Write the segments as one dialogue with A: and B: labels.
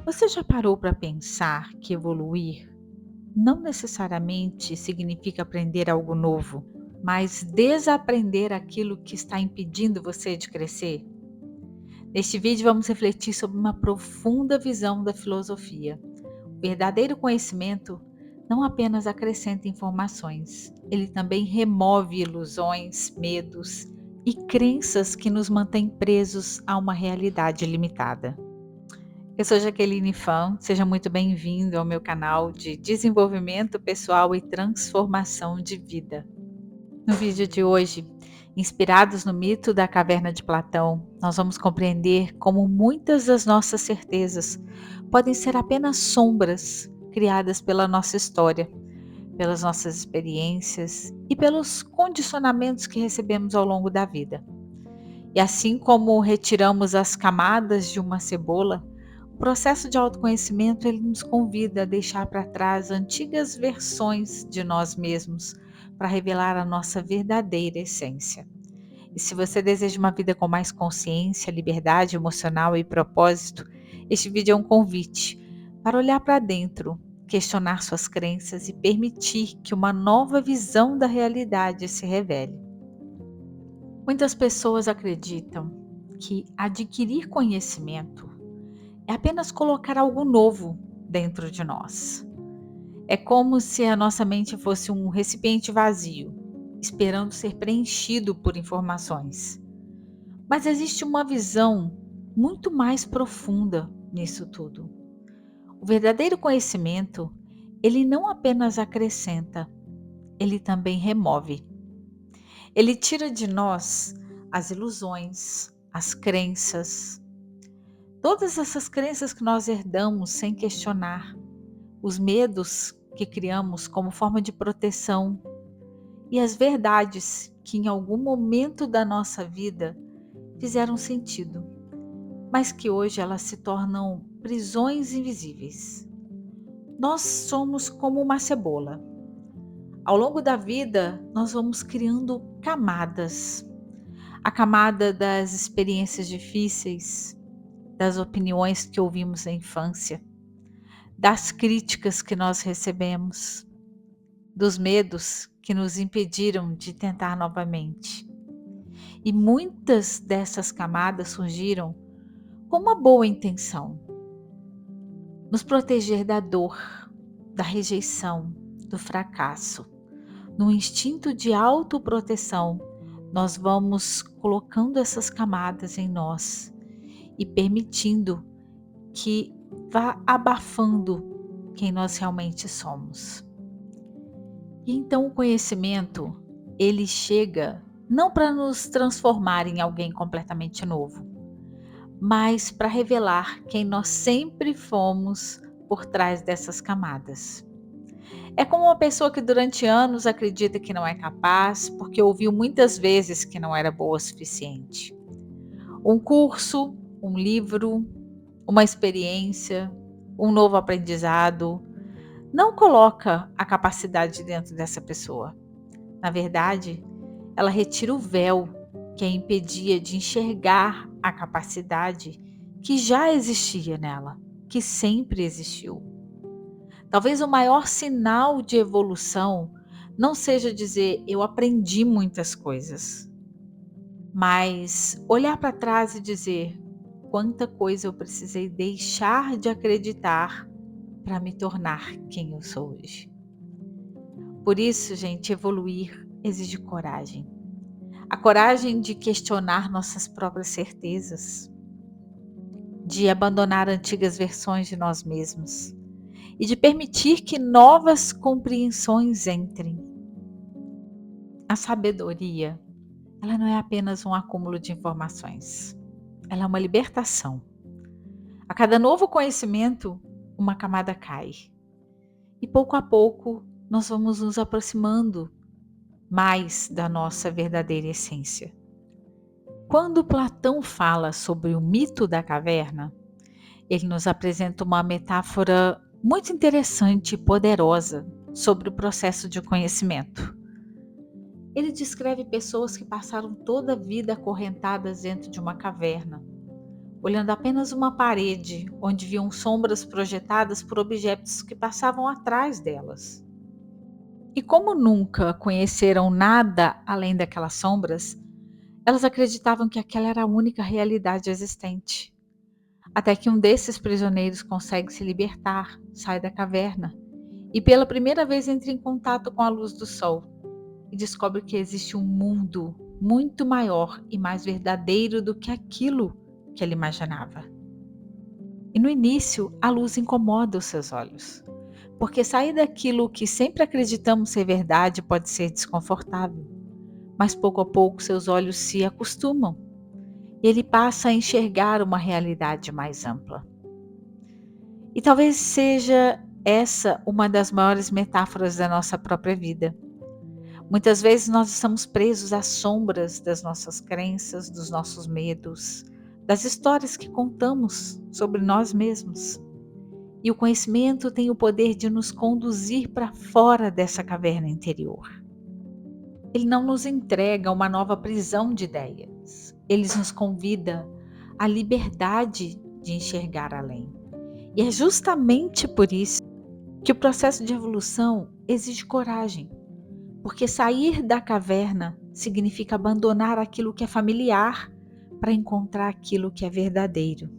A: Você já parou para pensar que evoluir não necessariamente significa aprender algo novo, mas desaprender aquilo que está impedindo você de crescer? Neste vídeo, vamos refletir sobre uma profunda visão da filosofia. O verdadeiro conhecimento não apenas acrescenta informações, ele também remove ilusões, medos e crenças que nos mantêm presos a uma realidade limitada. Eu sou Jaqueline Fan, seja muito bem-vindo ao meu canal de desenvolvimento pessoal e transformação de vida. No vídeo de hoje, inspirados no mito da caverna de Platão, nós vamos compreender como muitas das nossas certezas podem ser apenas sombras criadas pela nossa história, pelas nossas experiências e pelos condicionamentos que recebemos ao longo da vida. E assim como retiramos as camadas de uma cebola, o processo de autoconhecimento ele nos convida a deixar para trás antigas versões de nós mesmos para revelar a nossa verdadeira essência. E se você deseja uma vida com mais consciência, liberdade emocional e propósito, este vídeo é um convite para olhar para dentro, questionar suas crenças e permitir que uma nova visão da realidade se revele. Muitas pessoas acreditam que adquirir conhecimento é apenas colocar algo novo dentro de nós. É como se a nossa mente fosse um recipiente vazio, esperando ser preenchido por informações. Mas existe uma visão muito mais profunda nisso tudo. O verdadeiro conhecimento, ele não apenas acrescenta, ele também remove. Ele tira de nós as ilusões, as crenças, todas essas crenças que nós herdamos sem questionar, os medos que criamos como forma de proteção e as verdades que em algum momento da nossa vida fizeram sentido, mas que hoje elas se tornam prisões invisíveis. Nós somos como uma cebola. Ao longo da vida, nós vamos criando camadas. A camada das experiências difíceis, das opiniões que ouvimos na infância, das críticas que nós recebemos, dos medos que nos impediram de tentar novamente. E muitas dessas camadas surgiram com uma boa intenção, nos proteger da dor, da rejeição, do fracasso. No instinto de autoproteção, nós vamos colocando essas camadas em nós e permitindo que vá abafando quem nós realmente somos. E então o conhecimento, ele chega não para nos transformar em alguém completamente novo, mas para revelar quem nós sempre fomos por trás dessas camadas. É como uma pessoa que durante anos acredita que não é capaz, porque ouviu muitas vezes que não era boa o suficiente. Um curso, um livro, uma experiência, um novo aprendizado, não coloca a capacidade dentro dessa pessoa. Na verdade, ela retira o véu que a impedia de enxergar a capacidade que já existia nela, que sempre existiu. Talvez o maior sinal de evolução não seja dizer eu aprendi muitas coisas, mas olhar para trás e dizer quanta coisa eu precisei deixar de acreditar para me tornar quem eu sou hoje. Por isso, gente, evoluir exige coragem. A coragem de questionar nossas próprias certezas, de abandonar antigas versões de nós mesmos e de permitir que novas compreensões entrem. A sabedoria, ela não é apenas um acúmulo de informações, ela é uma libertação. A cada novo conhecimento, uma camada cai. E pouco a pouco, nós vamos nos aproximando mais da nossa verdadeira essência. Quando Platão fala sobre o mito da caverna, ele nos apresenta uma metáfora muito interessante e poderosa sobre o processo de conhecimento. Ele descreve pessoas que passaram toda a vida acorrentadas dentro de uma caverna, olhando apenas uma parede onde viam sombras projetadas por objetos que passavam atrás delas. E como nunca conheceram nada além daquelas sombras, elas acreditavam que aquela era a única realidade existente. Até que um desses prisioneiros consegue se libertar, sai da caverna e pela primeira vez entra em contato com a luz do sol e descobre que existe um mundo muito maior e mais verdadeiro do que aquilo que ele imaginava. E no início, a luz incomoda os seus olhos, porque sair daquilo que sempre acreditamos ser verdade pode ser desconfortável, mas pouco a pouco seus olhos se acostumam e ele passa a enxergar uma realidade mais ampla. E talvez seja essa uma das maiores metáforas da nossa própria vida. Muitas vezes nós estamos presos às sombras das nossas crenças, dos nossos medos, das histórias que contamos sobre nós mesmos. E o conhecimento tem o poder de nos conduzir para fora dessa caverna interior. Ele não nos entrega uma nova prisão de ideias. Ele nos convida à liberdade de enxergar além. E é justamente por isso que o processo de evolução exige coragem, porque sair da caverna significa abandonar aquilo que é familiar para encontrar aquilo que é verdadeiro.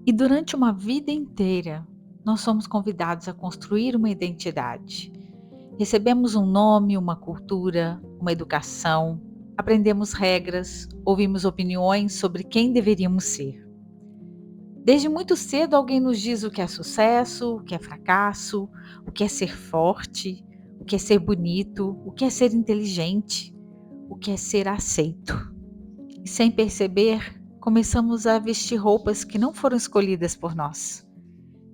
A: E durante uma vida inteira, nós somos convidados a construir uma identidade. Recebemos um nome, uma cultura, uma educação, aprendemos regras, ouvimos opiniões sobre quem deveríamos ser. Desde muito cedo alguém nos diz o que é sucesso, o que é fracasso, o que é ser forte, o que é ser bonito, o que é ser inteligente, o que é ser aceito. E sem perceber, começamos a vestir roupas que não foram escolhidas por nós.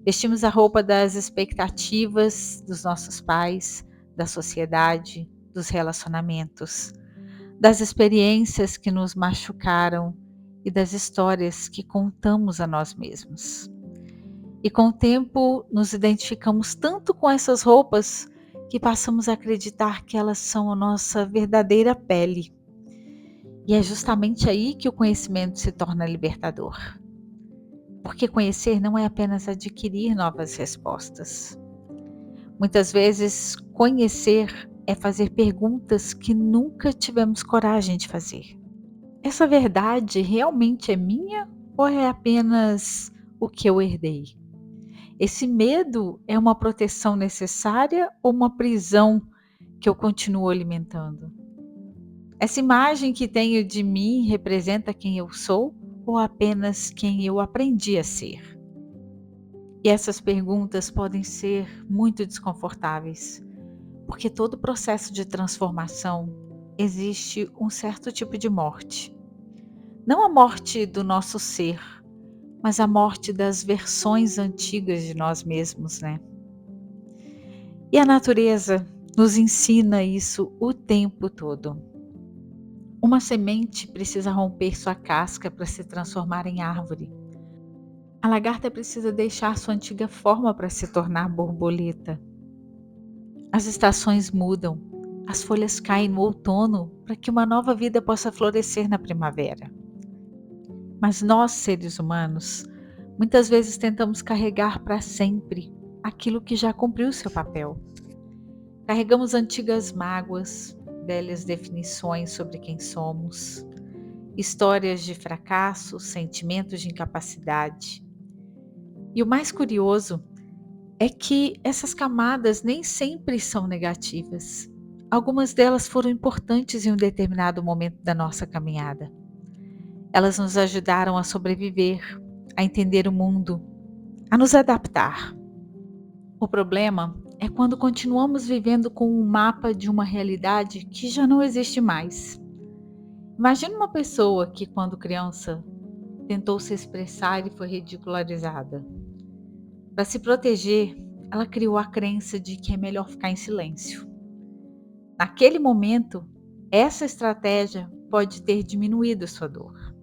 A: Vestimos a roupa das expectativas dos nossos pais, da sociedade, dos relacionamentos, das experiências que nos machucaram e das histórias que contamos a nós mesmos. E com o tempo nos identificamos tanto com essas roupas que passamos a acreditar que elas são a nossa verdadeira pele. E é justamente aí que o conhecimento se torna libertador. Porque conhecer não é apenas adquirir novas respostas. Muitas vezes, conhecer é fazer perguntas que nunca tivemos coragem de fazer. Essa verdade realmente é minha ou é apenas o que eu herdei? Esse medo é uma proteção necessária ou uma prisão que eu continuo alimentando? Essa imagem que tenho de mim representa quem eu sou ou apenas quem eu aprendi a ser? E essas perguntas podem ser muito desconfortáveis, porque todo processo de transformação existe um certo tipo de morte. Não a morte do nosso ser, mas a morte das versões antigas de nós mesmos, né? E a natureza nos ensina isso o tempo todo. Uma semente precisa romper sua casca para se transformar em árvore. A lagarta precisa deixar sua antiga forma para se tornar borboleta. As estações mudam, as folhas caem no outono para que uma nova vida possa florescer na primavera. Mas nós, seres humanos, muitas vezes tentamos carregar para sempre aquilo que já cumpriu seu papel. Carregamos antigas mágoas, velhas definições sobre quem somos, histórias de fracasso, sentimentos de incapacidade. E o mais curioso é que essas camadas nem sempre são negativas. Algumas delas foram importantes em um determinado momento da nossa caminhada. Elas nos ajudaram a sobreviver, a entender o mundo, a nos adaptar. O problema é quando continuamos vivendo com um mapa de uma realidade que já não existe mais. Imagine uma pessoa que, quando criança, tentou se expressar e foi ridicularizada. Para se proteger, ela criou a crença de que é melhor ficar em silêncio. Naquele momento, essa estratégia pode ter diminuído sua dor.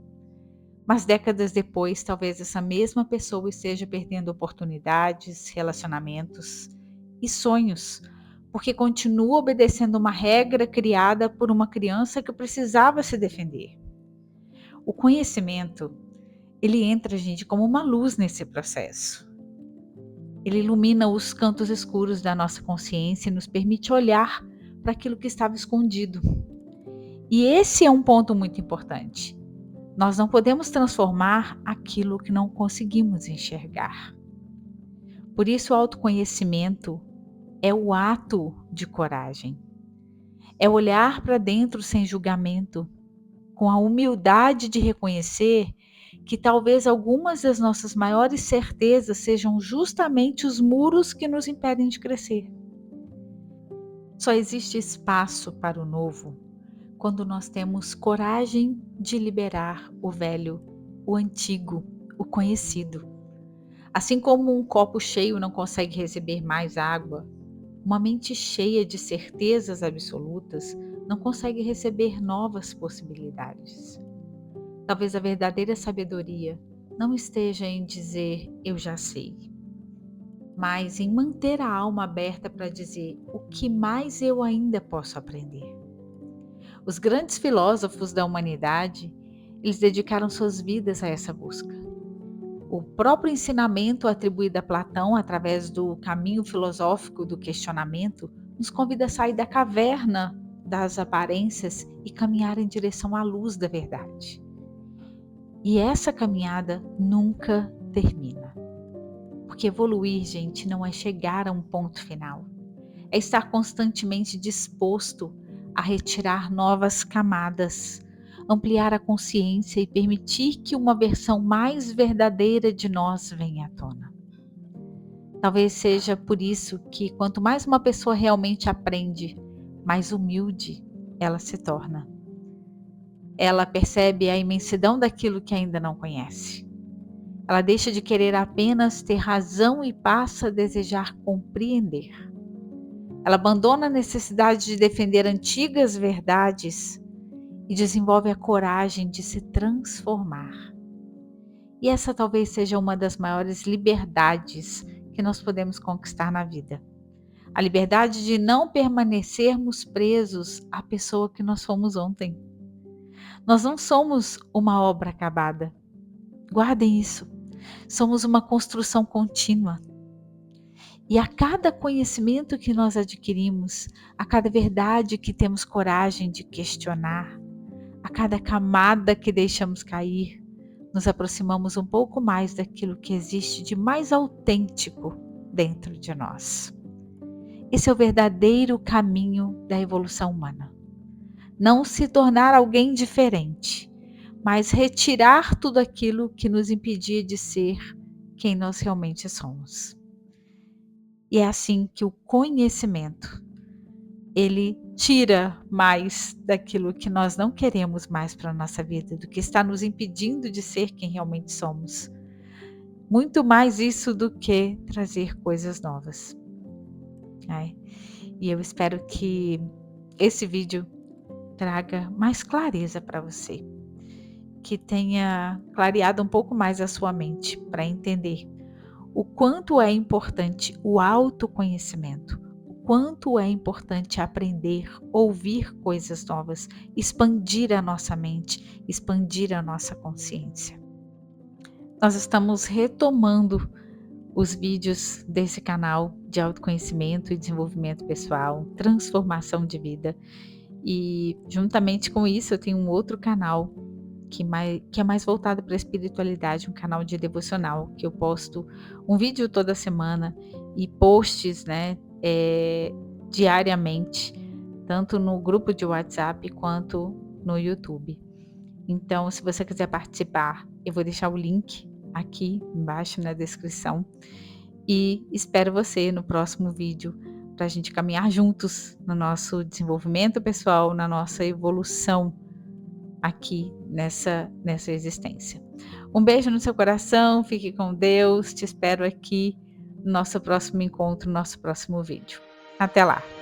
A: Mas décadas depois, talvez essa mesma pessoa esteja perdendo oportunidades, relacionamentos e sonhos, porque continua obedecendo uma regra criada por uma criança que precisava se defender. O conhecimento Ele entra, gente, como uma luz nesse processo. Ele ilumina os cantos escuros da nossa consciência e nos permite olhar para aquilo que estava escondido. E esse é um ponto muito importante. Nós não podemos transformar aquilo que não conseguimos enxergar. Por isso, o autoconhecimento é o ato de coragem. É olhar para dentro sem julgamento, com a humildade de reconhecer que talvez algumas das nossas maiores certezas sejam justamente os muros que nos impedem de crescer. Só existe espaço para o novo quando nós temos coragem de liberar o velho, o antigo, o conhecido. Assim como um copo cheio não consegue receber mais água, uma mente cheia de certezas absolutas não consegue receber novas possibilidades. Talvez a verdadeira sabedoria não esteja em dizer eu já sei, mas em manter a alma aberta para dizer o que mais eu ainda posso aprender. Os grandes filósofos da humanidade, eles dedicaram suas vidas a essa busca. O próprio ensinamento atribuído a Platão através do caminho filosófico do questionamento nos convida a sair da caverna das aparências e caminhar em direção à luz da verdade. E essa caminhada nunca termina. Porque evoluir, gente, não é chegar a um ponto final. É estar constantemente disposto a retirar novas camadas, ampliar a consciência e permitir que uma versão mais verdadeira de nós venha à tona. Talvez seja por isso que quanto mais uma pessoa realmente aprende, mais humilde ela se torna. Ela percebe a imensidão daquilo que ainda não conhece. Ela deixa de querer apenas ter razão e passa a desejar compreender. Ela abandona a necessidade de defender antigas verdades e desenvolve a coragem de se transformar. E essa talvez seja uma das maiores liberdades que nós podemos conquistar na vida. A liberdade de não permanecermos presos à pessoa que nós fomos ontem. Nós não somos uma obra acabada. Guardem isso. Somos uma construção contínua. E a cada conhecimento que nós adquirimos, a cada verdade que temos coragem de questionar, a cada camada que deixamos cair, nos aproximamos um pouco mais daquilo que existe de mais autêntico dentro de nós. Esse é o verdadeiro caminho da evolução humana. Não se tornar alguém diferente, mas retirar tudo aquilo que nos impedia de ser quem nós realmente somos. E é assim que o conhecimento, ele tira mais daquilo que nós não queremos mais para a nossa vida, do que está nos impedindo de ser quem realmente somos. Muito mais isso do que trazer coisas novas. E eu espero que esse vídeo traga mais clareza para você, que tenha clareado um pouco mais a sua mente para entender o quanto é importante o autoconhecimento, o quanto é importante aprender, ouvir coisas novas, expandir a nossa mente, expandir a nossa consciência. Nós estamos retomando os vídeos desse canal de autoconhecimento e desenvolvimento pessoal, transformação de vida. E juntamente com isso eu tenho um outro canal que é mais voltado para a espiritualidade, um canal de devocional, que eu posto um vídeo toda semana e posts, diariamente, tanto no grupo de WhatsApp quanto no YouTube. Então, se você quiser participar, eu vou deixar o link aqui embaixo na descrição e espero você no próximo vídeo para a gente caminhar juntos no nosso desenvolvimento pessoal, na nossa evolução aqui nessa existência. Um beijo no seu coração, fique com Deus, te espero aqui no nosso próximo encontro, no nosso próximo vídeo. Até lá!